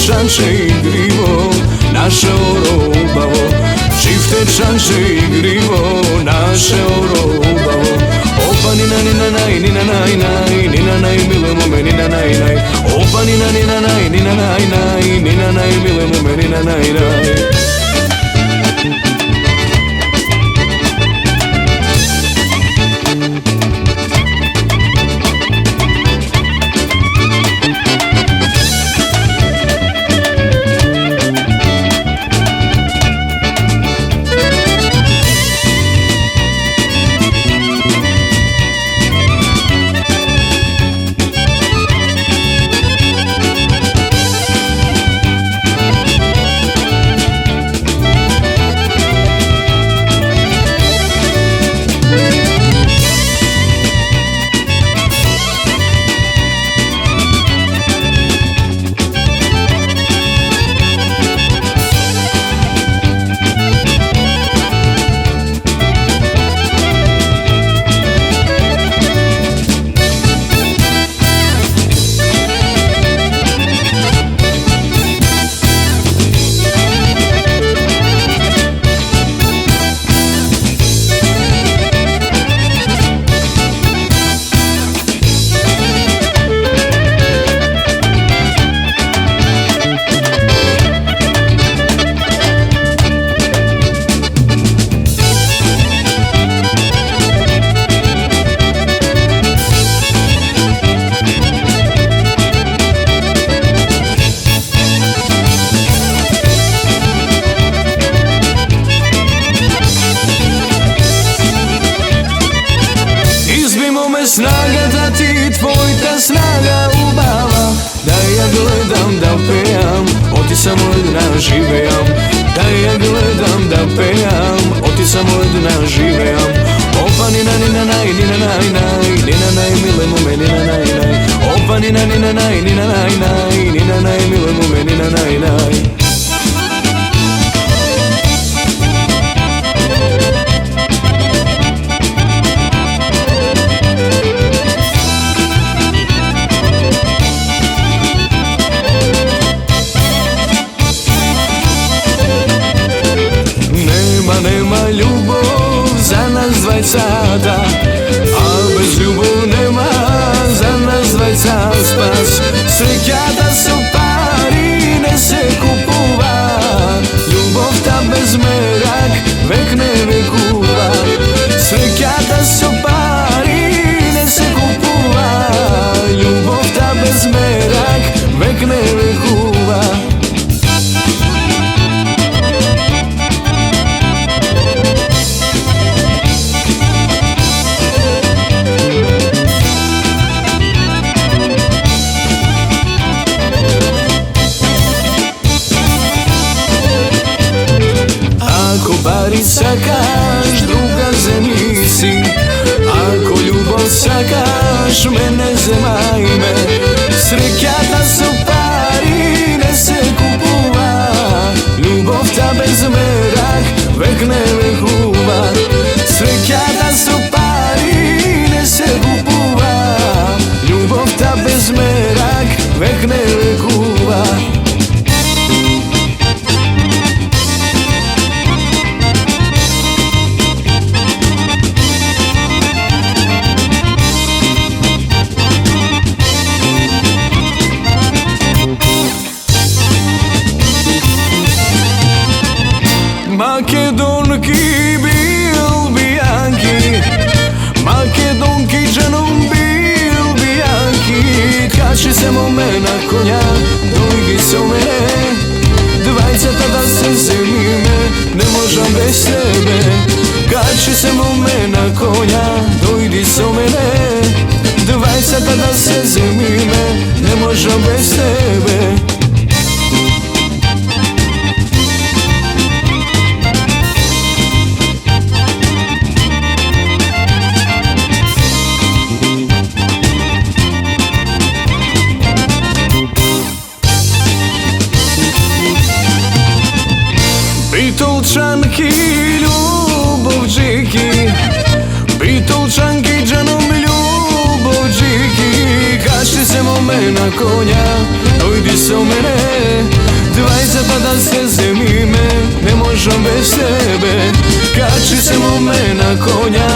čanče igrivo, naše orobavo. Čifte čanče igrivo, naše orobavo. Opa nina nina naj, nina naj naj, nina naj mile mome, nina naj naj. Opa nina nina naj, nina naj naj, nina naj mile mome, nina naj naj. Snaga da ti tvoj ta snaga ubava, da ja gledam da pejam, o ti samo jedna živejam. Da ja gledam da pejam, o ti samo jedna živejam. Opa nina nina naj, nina naj naj, nina naj mile mome, nina naj naj. Opa nina nina naj, nina naj naj, nina naj mile mome, nina naj naj. Nema ljubov za nas dvajcata, a bez ljubov nema za nas dvajca spas. Srećata su pari, ne se kupuva, ljubov ta bez merak vek ne vekuva. Srećata su pari, ne se kupuva, ljubov ta bez merak vek ne vekuva. Bari sakaš, druga zemlji si. Ako ljubov sakaš, mene zemaj me. Srećata su pari, ne se kupuva, ljubov ta bez merak vek ne vekuva. Srećata su pari, ne se kupuva, ljubov ta bez merak vek ne vekuva. Makedonki bil bianchi, Makedonki dženom bil bianchi. Kači se mome na konja, dojgi se u mene, dvajcata da se zemime, ne možem bez tebe. Kači se mome na konja, dojdi se u mene, dvajcata da se zemime, ne možem bez tebe. Bitolčanki ljubovđiki, Bitolčanki dženom ljubovđiki. Kači se mome na konja, dojdi se u mene, da se zemime, ne možem bez tebe. Kači se mu me na konja,